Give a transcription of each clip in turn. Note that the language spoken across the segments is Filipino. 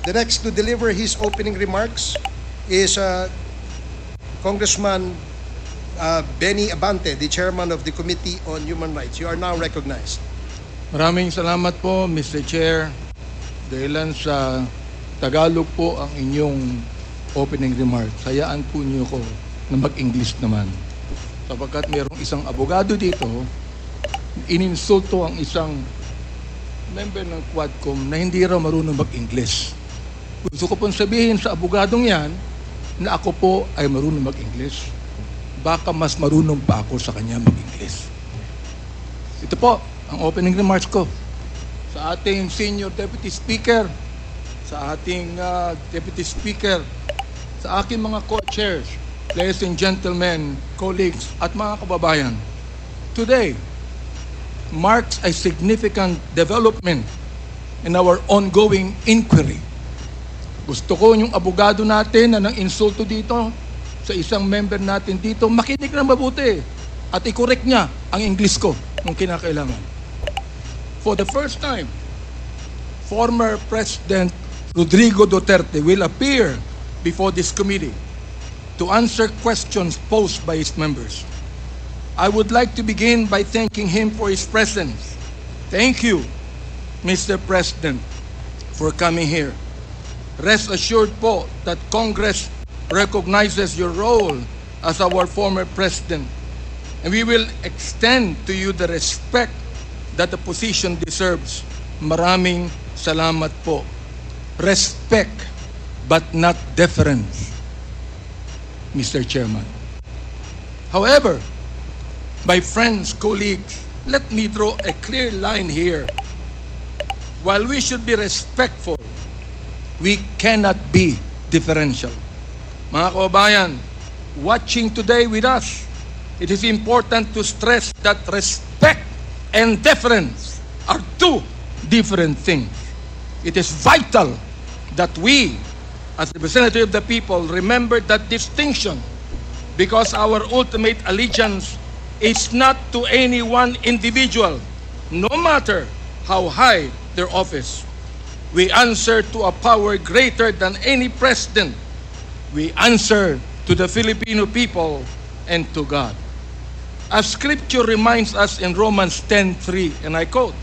The next to deliver his opening remarks is Congressman Benny Abante, the chairman of the Committee on Human Rights. You are now recognized. Maraming salamat po, Mr. Chair. Dahilan sa Tagalog po ang inyong opening remarks. Hayaan po niyo ko na mag-English naman. Sapagkat mayroong isang abogado dito, ininsulto ang isang member ng Quadcom na hindi raw marunong mag-English. Gusto ko pong sabihin sa abogadong yan na ako po ay marunong mag-English. Baka mas marunong pa ako sa kanya mag-English. Ito po ang opening remarks ko sa ating Senior Deputy Speaker, sa ating Deputy Speaker, sa aking mga co-chairs, ladies and gentlemen, colleagues, at mga kababayan. Today marks a significant development in our ongoing inquiry. Gusto ko yung abogado natin na nang insulto dito sa isang member natin dito, makinig na mabuti at i-correct niya ang English ko nung kinakailangan. For the first time, former President Rodrigo Duterte will appear before this committee to answer questions posed by his members. I would like to begin by thanking him for his presence. Thank you, Mr. President, for coming here. Rest assured po that Congress recognizes your role as our former president, and we will extend to you the respect that the position deserves. Maraming salamat po. Respect, but not deference, Mr. Chairman. However, my friends, colleagues, let me draw a clear line here. While we should be respectful, we cannot be differential. Mga kababayan, watching today with us, it is important to stress that respect and deference are two different things. It is vital that we, as representatives of the people, remember that distinction, because our ultimate allegiance is not to any one individual, no matter how high their office. We answer to a power greater than any president. We answer to the Filipino people and to God. As Scripture reminds us in Romans 10:3, and I quote,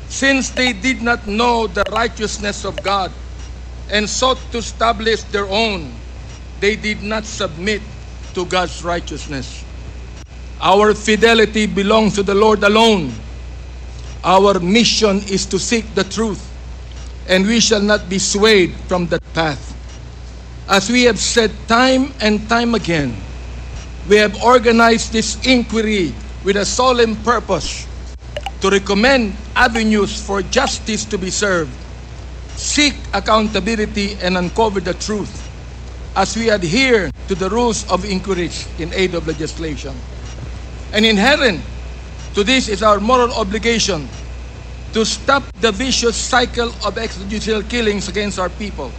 "Since they did not know the righteousness of God and sought to establish their own, they did not submit to God's righteousness." Our fidelity belongs to the Lord alone. Our mission is to seek the truth, and we shall not be swayed from that path. As we have said time and time again, we have organized this inquiry with a solemn purpose to recommend avenues for justice to be served, seek accountability, and uncover the truth as we adhere to the rules of inquiries in aid of legislation. And inherent to this is our moral obligation to stop the vicious cycle of extrajudicial killings against our people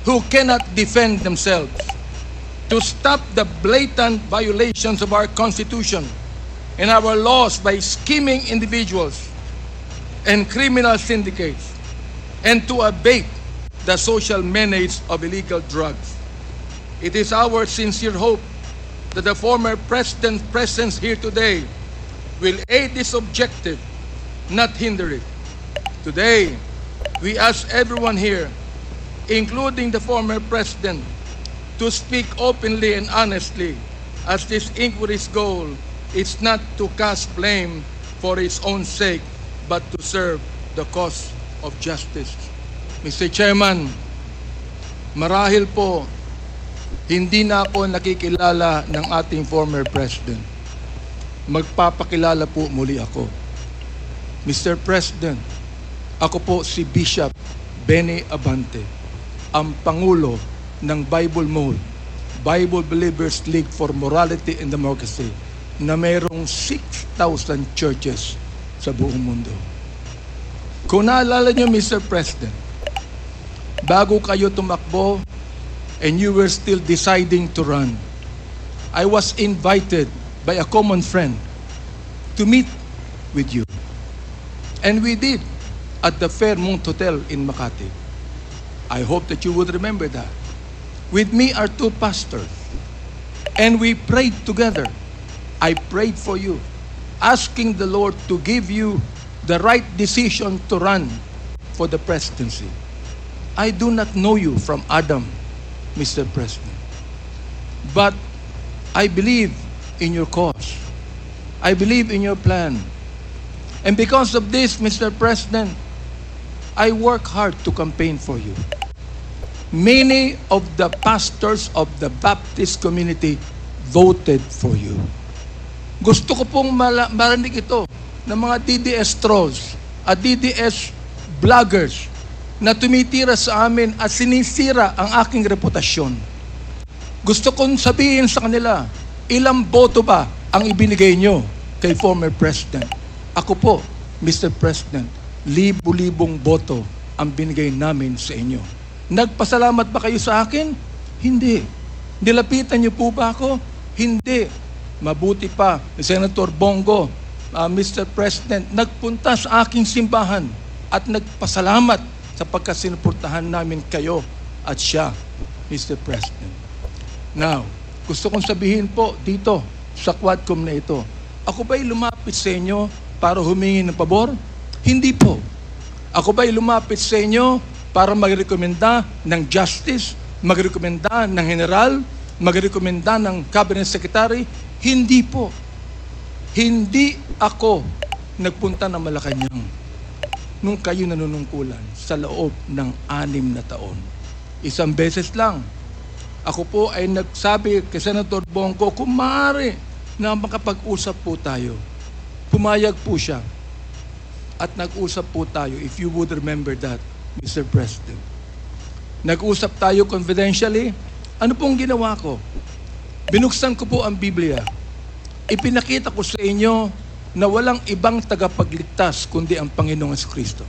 who cannot defend themselves, to stop the blatant violations of our Constitution and our laws by scheming individuals and criminal syndicates, and to abate the social menace of illegal drugs. It is our sincere hope that the former president's presence here today will aid this objective, not hinder it. Today, we ask everyone here, including the former president, to speak openly and honestly, as this inquiry's goal is not to cast blame for its own sake, but to serve the cause of justice. Mr. Chairman, marahil po, hindi na ako nakikilala ng ating former president. Magpapakilala po muli ako. Mr. President, ako po si Bishop Benny Abante, ang Pangulo ng Bible Mode, Bible Believers League for Morality and Democracy, na mayroong 6,000 churches sa buong mundo. Kung naalala niyo, Mr. President, bago kayo tumakbo and you were still deciding to run, I was invited by a common friend to meet with you. And we did at the Fairmont Hotel in Makati. I hope that you would remember that. With me are two pastors. And we prayed together. I prayed for you, asking the Lord to give you the right decision to run for the presidency. I do not know you from Adam, Mr. President. But I believe in your cause. I believe in your plan. And because of this, Mr. President, I work hard to campaign for you. Many of the pastors of the Baptist community voted for you. Gusto ko pong marinig ito ng mga DDS trolls at DDS vloggers na tumitira sa amin at sinisira ang aking reputasyon. Gusto kong sabihin sa kanila, ilang boto ba ang ibinigay nyo kay former President? Ako po, Mr. President, libo-libong boto ang binigay namin sa inyo. Nagpasalamat ba kayo sa akin? Hindi. Nilapitan niyo po ba ako? Hindi. Mabuti pa, Senator Bongo, Mr. President, nagpunta sa aking simbahan at nagpasalamat sapagkat sinuportahan namin kayo at siya, Mr. President. Now, gusto kong sabihin po dito sa Quadcom na ito, ako ba'y lumapit sa inyo para humingi ng pabor? Hindi po. Ako ba'y lumapit sa inyo para magrekomenda ng justice, magrekomenda ng general, magrekomenda ng cabinet secretary? Hindi po. Hindi ako nagpunta ng Malacanang nung kayo nanunungkulan sa loob ng 6 na taon. Isang beses lang. Ako po ay nagsabi kay Senator Bongo, kung maaari na makapag-usap po tayo. Pumayag po siya. At nag-usap po tayo, if you would remember that, Mr. President. Nag-usap tayo confidentially. Ano pong ginawa ko? Binuksan ko po ang Biblia. Ipinakita ko sa inyo na walang ibang tagapagligtas kundi ang Panginoong Jesucristo.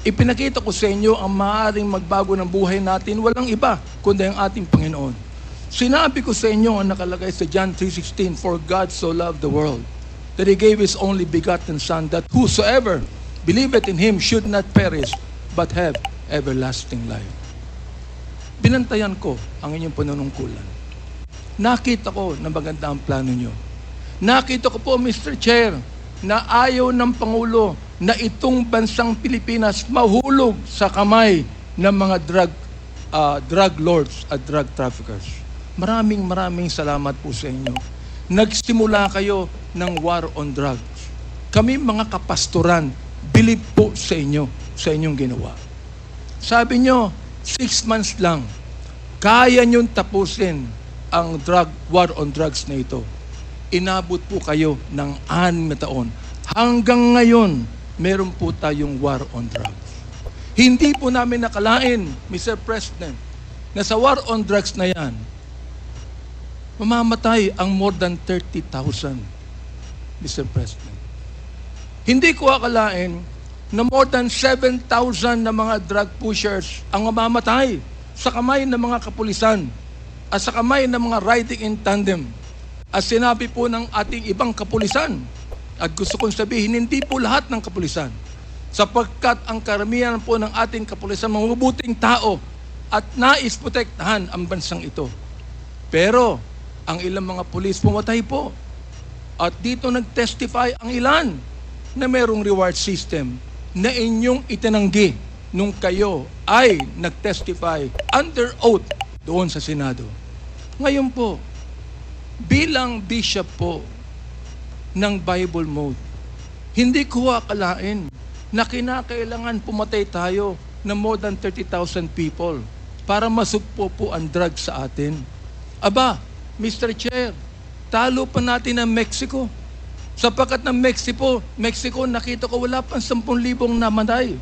Ipinakita ko sa inyo ang maaaring magbago ng buhay natin, walang iba kundi ang ating Panginoon. Sinabi ko sa inyo ang nakalagay sa John 3:16, for God so loved the world that He gave His only begotten Son, that whosoever believeth in Him should not perish, but have everlasting life. Binantayan ko ang inyong panunungkulan. Nakita ko na maganda ang plano nyo. Nakita ko po, Mr. Chair, na ayaw ng Pangulo na itong bansang Pilipinas mahulog sa kamay ng mga drug lords at drug traffickers. Maraming salamat po sa inyo. Nagsimula kayo ng war on drugs. Kami mga kapastoran, believe po sa inyo, sa inyong ginawa. Sabi nyo, 6 months lang, kaya nyong tapusin ang war on drugs na ito. Inabot po kayo ng 6 na taon. Hanggang ngayon, meron po tayong war on drugs. Hindi po namin nakalain, Mr. President, na sa war on drugs na yan, mamamatay ang more than 30,000, Mr. President. Hindi ko akalain na more than 7,000 na mga drug pushers ang mamamatay sa kamay ng mga kapulisan at sa kamay ng mga riding in tandem. At sinabi po ng ating ibang kapulisan, at gusto kong sabihin, hindi po lahat ng kapulisan, sapagkat ang karamihan po ng ating kapulisan, mga mabuting tao, at nais protektahan ang bansang ito. Pero, ang ilang mga pulis pumatay po. At dito nag-testify ang ilan na merong reward system na inyong itinanggi nung kayo ay nag-testify under oath doon sa Senado. Ngayon po, bilang bishop po ng Bible Mode, hindi ko akalain na kinakailangan pumatay tayo ng more than 30,000 people para masugpo po ang drugs sa atin. Aba, Mr. Chair, talo pa natin ang Mexico. Sapagkat ng Mexico, nakita ko wala pang 10,000 namatay.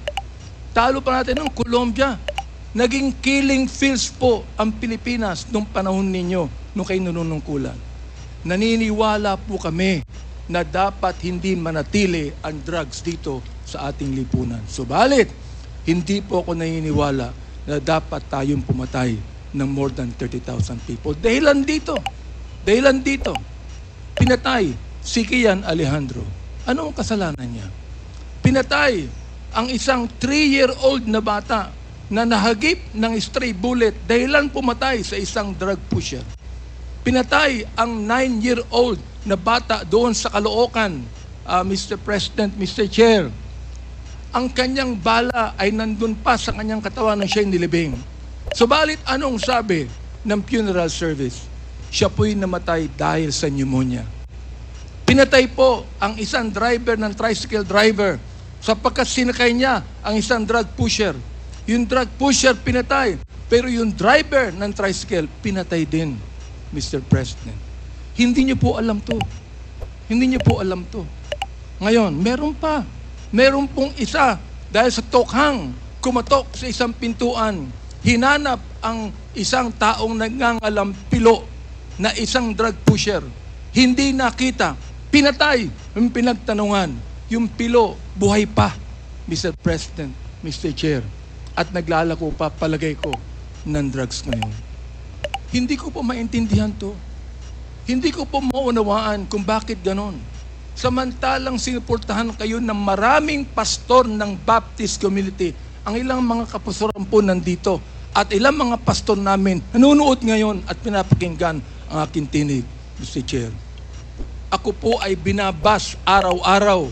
Talo pa natin ng Colombia. Naging killing fields po ang Pilipinas nung panahon ninyo, nung kayo nanunungkulan. Naniniwala po kami na dapat hindi manatili ang drugs dito sa ating lipunan. Subalit, hindi po ako naniniwala na dapat tayong pumatay ng more than 30,000 people. Dahilan dito, pinatay si Kian Alejandro. Ano ang kasalanan niya? Pinatay ang isang 3-year-old na bata na nahagip ng stray bullet dahilan pumatay sa isang drug pusher. Pinatay ang 9-year-old na bata doon sa Caloocan, Mr. President, Mr. Chair. Ang kanyang bala ay nandun pa sa kanyang katawan nang siya'y nilibing. Subalit anong sabi ng funeral service? Siya po'y namatay dahil sa pneumonia. Pinatay po ang isang driver ng tricycle driver sapagkat sinakay niya ang isang drug pusher. Yung drug pusher pinatay, pero yung driver ng tricycle pinatay din, Mr. President. Hindi niyo po alam to. Hindi niyo po alam to. Ngayon, meron pong isa dahil sa tokhang kumatok sa isang pintuan, hinanap ang isang taong nangangalampilo na isang drug pusher. Hindi nakita. Pinatay. Yung pinagtanungan. Yung pilo, buhay pa, Mr. President, Mr. Chair. At naglalako pa, palagay ko, ng drugs ngayon. Hindi ko po maintindihan to. Hindi ko po maunawaan kung bakit ganon. Samantalang sinuportahan kayo ng maraming pastor ng Baptist community. Ang ilang mga kapastoran po nandito at ilang mga pastor namin nanonood ngayon at pinapakinggan ang aking tinig, Mr. Chair. Ako po ay binabas araw-araw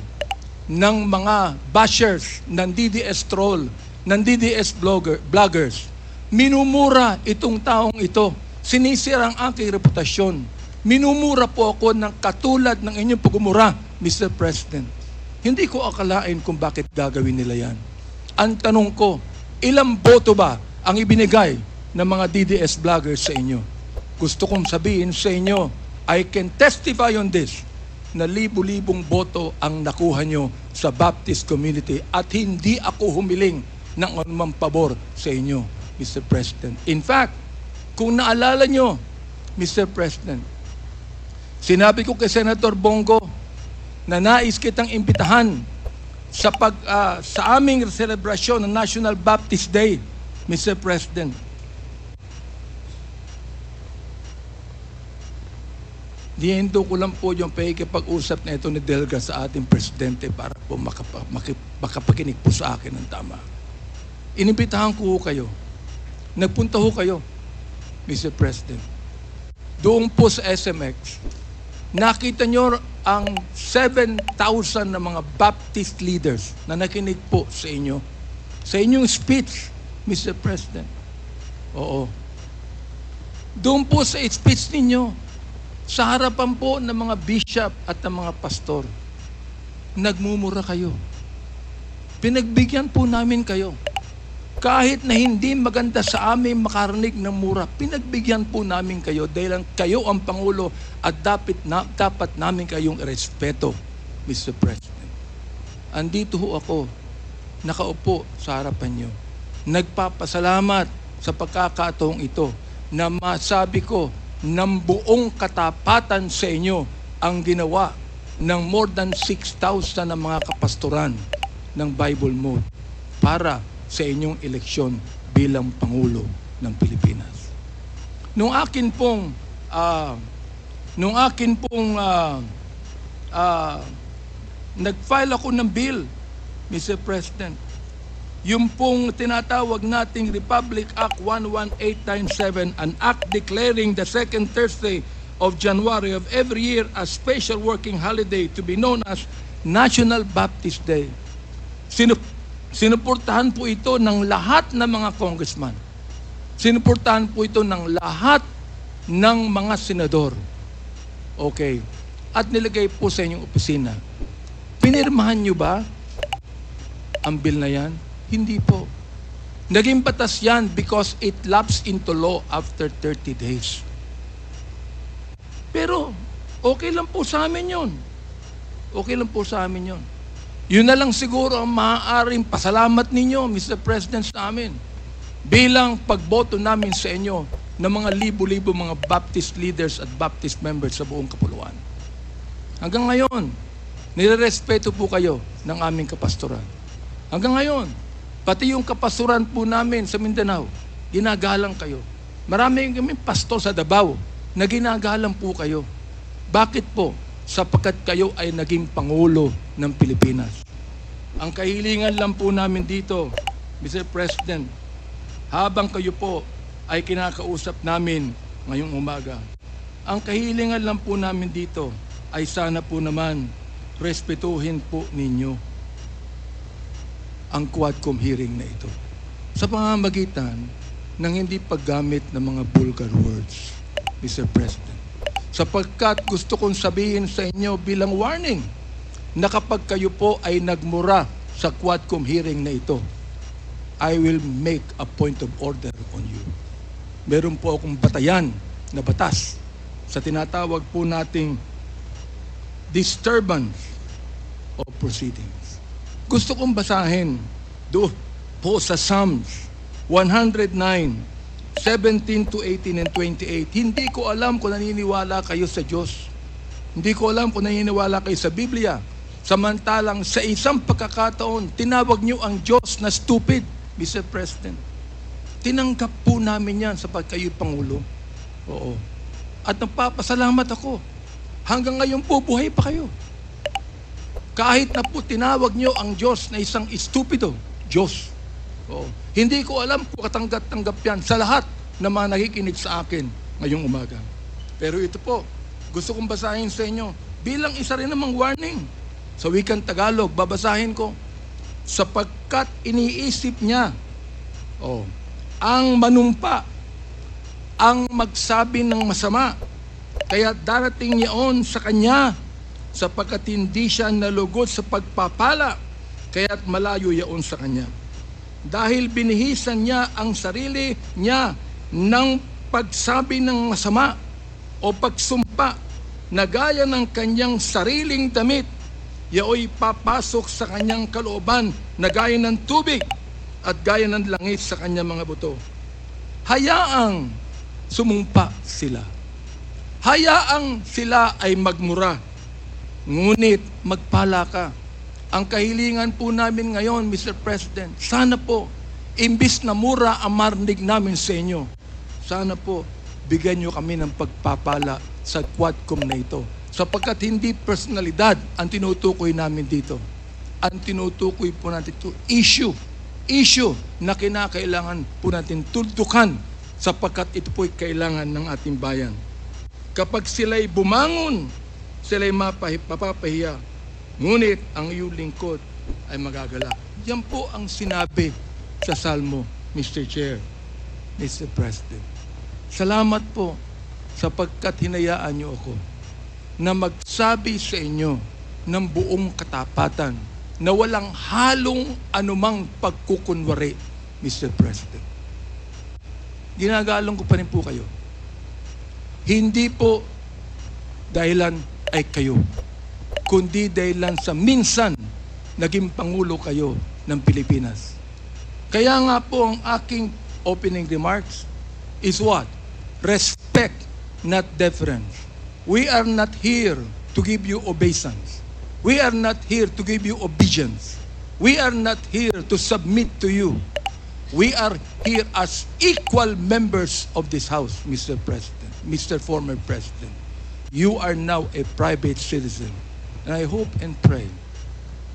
ng mga bashers ng DDS troll, ng DDS vloggers. Minumura itong taong ito. Sinisira ang aking reputasyon. Minumura po ako ng katulad ng inyong pagmumura, Mr. President. Hindi ko akalain kung bakit gagawin nila yan. Ang tanong ko, ilang boto ba ang ibinigay ng mga DDS vloggers sa inyo? Gusto kong sabihin sa inyo, I can testify on this, na libu-libong boto ang nakuha nyo sa Baptist community at hindi ako humiling ng anumang pabor sa inyo, Mr. President. In fact, kung naalala nyo, Mr. President, sinabi ko kay Senator Bongo na nais kitang imbitahan sa aming selebrasyon ng National Baptist Day, Mr. President. Diento ko lang po yung pakikipag-usap na ito ni Delga sa ating presidente para po makapakinig po sa akin ng tama. Inimbitahan ko kayo. Nagpunta ho kayo, Mr. President. Doon po sa SMX, nakita nyo ang 7,000 na mga Baptist leaders na nakinig po sa inyo. Sa inyong speech, Mr. President. Oo. Doon po sa speech ninyo, sa harapan po ng mga bishop at ng mga pastor, nagmumura kayo. Pinagbigyan po namin kayo. Kahit na hindi maganda sa amin makarinig ng mura, pinagbigyan po namin kayo dahil kayo ang Pangulo at dapat namin kayong irespeto, Mr. President. Andito ho ako, nakaupo sa harapan nyo. Nagpapasalamat sa pagkakataong ito na masabi ko ng buong katapatan sa inyo ang ginawa ng more than 6,000 na mga kapastoran ng Bible Mode para sa inyong eleksyon bilang Pangulo ng Pilipinas. Nung akin pong nag-file ako ng bill, Mr. President, yung pong tinatawag nating Republic Act 11897, an act declaring the second Thursday of January of every year as special working holiday to be known as National Baptist Day. Sinuportahan po ito ng lahat ng mga congressman. Sinuportahan po ito ng lahat ng mga senador. Okay. At nilagay po sa inyong opisina. Pinirmahan nyo ba ang bill na yan? Hindi po. Naging batas yan because it lapsed into law after 30 days. Pero, okay lang po sa amin yun. Okay lang po sa amin yun. Yun na lang siguro ang maaaring pasalamat ninyo, Mr. President, sa amin. Bilang pagboto namin sa inyo ng mga libo-libo mga Baptist leaders at Baptist members sa buong kapuluan. Hanggang ngayon, nirerespeto po kayo ng aming kapastoran. Hanggang ngayon, pati yung kapastoran po namin sa Mindanao, ginagalang kayo. Marami kami pastor sa Davao na ginagalang po kayo. Bakit po? Sapagkat kayo ay naging Pangulo ng Pilipinas. Ang kahilingan lang po namin dito, Mr. President, habang kayo po ay kinakausap namin ngayong umaga. Ang kahilingan lang po namin dito ay sana po naman respetuhin po ninyo ang Quadcom hearing na ito sa pamamagitan ng hindi paggamit ng mga vulgar words, Mr. President. Sapagkat gusto kong sabihin sa inyo bilang warning na kapag kayo po ay nagmura sa Quadcom hearing na ito, I will make a point of order on you. Meron po akong batayan na batas sa tinatawag po nating disturbance of proceedings. Gusto kong basahin doon po sa Psalms 109, 17 to 18 and 28. Hindi ko alam kung naniniwala kayo sa Diyos. Hindi ko alam kung naniniwala kayo sa Biblia. Samantalang sa isang pagkakataon, tinawag niyo ang Diyos na stupid, Mr. President. Tinanggap po namin yan sapagkat kayo Pangulo. Oo. At nagpapasalamat ako. Hanggang ngayon po, buhay pa kayo. Kahit na po tinawag niyo ang Diyos na isang stupido, Diyos. Oo. Hindi ko alam kung katanggap-tanggap yan sa lahat na mga nakikinig sa akin ngayong umaga. Pero ito po, gusto kong basahin sa inyo bilang isa rin namang warning. Sa wikang Tagalog, babasahin ko. Sapagkat iniisip niya, ang manumpa, ang magsabi ng masama, kaya darating niyaon sa kanya, sapagkat hindi siya nalugod sa pagpapala, kaya't malayo yaon sa kanya. Dahil binihisan niya ang sarili niya ng pagsabi ng masama o pagsumpa na gaya ng kanyang sariling damit, yaoy papasok sa kanyang kalooban na gaya ng tubig at gaya ng langit sa kanyang mga buto. Hayaang sumumpa sila. Hayaang sila ay magmura. Ngunit magpala ka. Ang kahilingan po namin ngayon, Mr. President, sana po, imbis na mura ang marinig namin sa inyo, sana po, bigyan nyo kami ng pagpapala sa Quadcom na ito. Sapagkat hindi personalidad ang tinutukoy namin dito. Ang tinutukoy po natin ito, issue na kinakailangan po natin tuldukan sapagkat ito po'y kailangan ng ating bayan. Kapag sila'y bumangon, sila'y mapapahiya, ngunit ang iyong lingkod ay magagala. Yan po ang sinabi sa Salmo, Mr. Chair, Mr. President. Salamat po sapagkat hinayaan niyo ako na magsabi sa inyo ng buong katapatan na walang halong anumang pagkukunwari, Mr. President. Ginagalong ko pa rin po kayo. Hindi po dahilan ay kayo, kundi dahilan sa minsan naging Pangulo kayo ng Pilipinas. Kaya nga po ang aking opening remarks is what? Respect, not deference. We are not here to give you obeisance. We are not here to give you obedience. We are not here to submit to you. We are here as equal members of this House, Mr. President, Mr. Former President. You are now a private citizen. And I hope and pray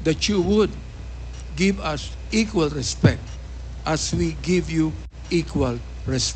that you would give us equal respect as we give you equal respect.